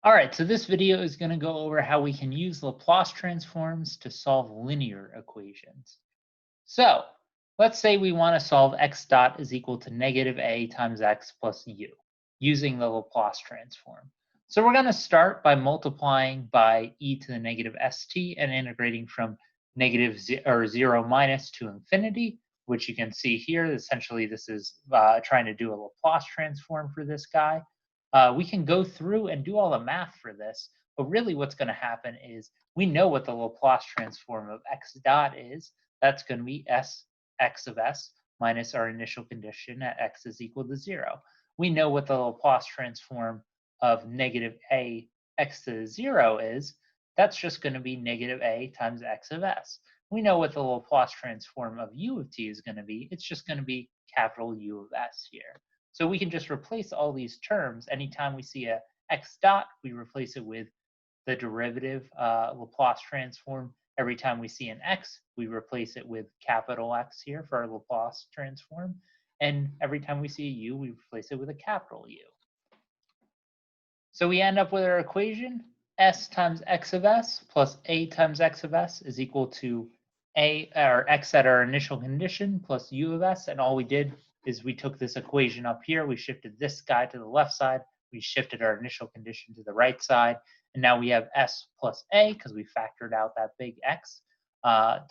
All right, so this video is going to go over how we can use Laplace transforms to solve linear equations. So let's say we want to solve x dot is equal to negative a times x plus u using the Laplace transform. So we're going to start by multiplying by e to the negative st and integrating from negative 0 minus to infinity, which you can see here. Essentially, this is trying to do a Laplace transform for this guy. We can go through and do all the math for this, but really what's going to happen is we know what the Laplace transform of x dot is. That's going to be x of s minus our initial condition at x is equal to 0. We know what the Laplace transform of negative a x to the 0 is. That's just going to be negative a times x of s. We know what the Laplace transform of u of t is going to be. It's just going to be capital U of s here. So we can just replace all these terms. Anytime we see a x dot, we replace it with the derivative Laplace transform. Every time we see an x, we replace it with capital X here for our Laplace transform. And every time we see a u, we replace it with a capital U. So we end up with our equation, s times x of s plus a times x of s is equal to a or x at our initial condition plus u of s. And all we did is we took this equation up here, we shifted this guy to the left side, we shifted our initial condition to the right side, and now we have s plus a, because we factored out that big x,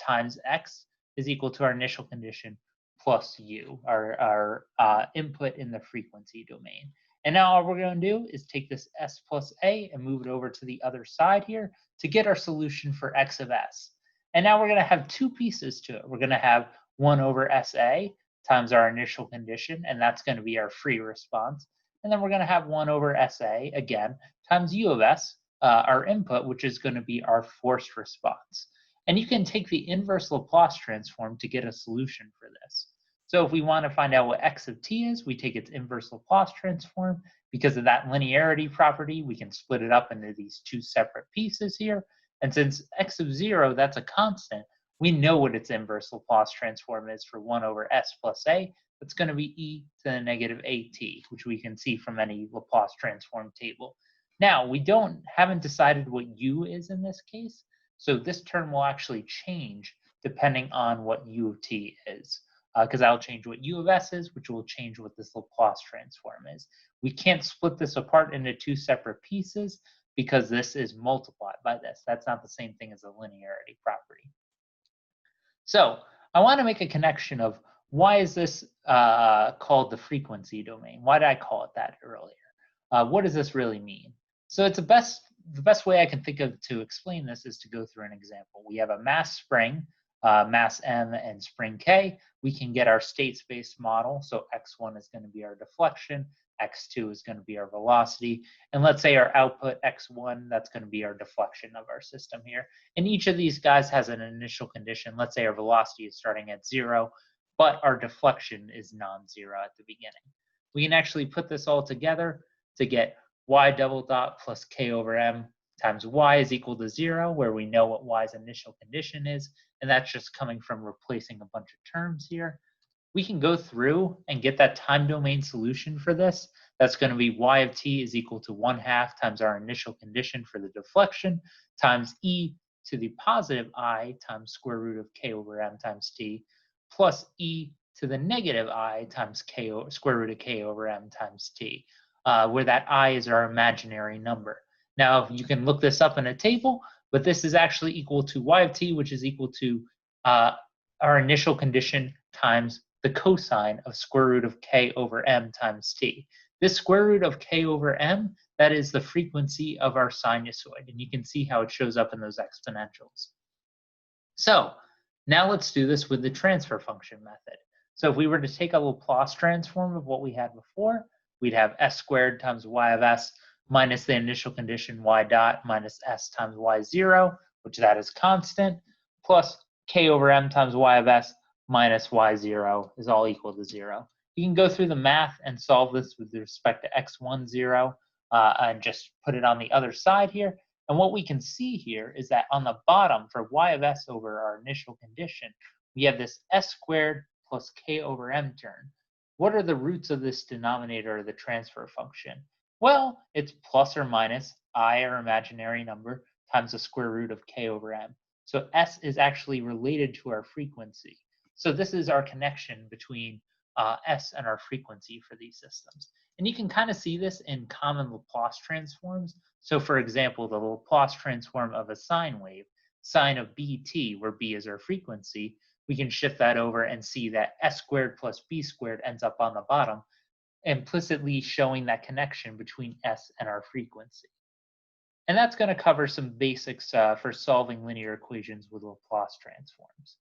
times x is equal to our initial condition plus u, our input in the frequency domain. And now all we're going to do is take this s plus a and move it over to the other side here to get our solution for x of s. And now we're going to have two pieces to it. We're going to have 1 over sa times our initial condition, and that's going to be our free response. And then we're going to have 1 over sa, again, times u of s, our input, which is going to be our forced response. And you can take the inverse Laplace transform to get a solution for this. So if we want to find out what x of t is, we take its inverse Laplace transform. Because of that linearity property, we can split it up into these two separate pieces here. And since x of 0, that's a constant, we know what its inverse Laplace transform is for 1 over s plus a. That's going to be e to the negative at, which we can see from any Laplace transform table. Now, we haven't decided what u is in this case, so this term will actually change depending on what u of t is, because that'll change what u of s is, which will change what this Laplace transform is. We can't split this apart into two separate pieces because this is multiplied by this. That's not the same thing as a linearity property. So I want to make a connection of why is this called the frequency domain? Why did I call it that earlier? What does this really mean? So it's the best way I can think of to explain this is to go through an example. We have a mass spring, mass m and spring k. We can get our state space model. So x1 is going to be our deflection, x2 is going to be our velocity, and let's say our output x1, that's going to be our deflection of our system here. And each of these guys has an initial condition. Let's say our velocity is starting at 0, but our deflection is non-zero at the beginning. We can actually put this all together to get y double dot plus k over m times y is equal to 0, where we know what y's initial condition is, and that's just coming from replacing a bunch of terms here. We can go through and get that time domain solution for this. That's going to be y of t is equal to 1/2 times our initial condition for the deflection times e to the positive I times square root of k over m times t plus e to the negative I times square root of k over m times t, where that I is our imaginary number. Now, you can look this up in a table, but this is actually equal to y of t, which is equal to our initial condition times the cosine of square root of k over m times t. This square root of k over m, that is the frequency of our sinusoid, and you can see how it shows up in those exponentials. So now let's do this with the transfer function method. So if we were to take a Laplace transform of what we had before, we'd have s squared times y of s minus the initial condition y dot minus s times y0, which that is constant, plus k over m times y of s minus y0 is all equal to 0. You can go through the math and solve this with respect to x1, 0, and just put it on the other side here. And what we can see here is that on the bottom, for y of s over our initial condition, we have this s squared plus k over m term. What are the roots of this denominator of the transfer function? Well, it's plus or minus I, our imaginary number, times the square root of k over m. So s is actually related to our frequency. So this is our connection between s and our frequency for these systems. And you can kind of see this in common Laplace transforms. So for example, the Laplace transform of a sine wave, sine of bt, where b is our frequency, we can shift that over and see that s squared plus b squared ends up on the bottom, implicitly showing that connection between s and our frequency. And that's going to cover some basics for solving linear equations with Laplace transforms.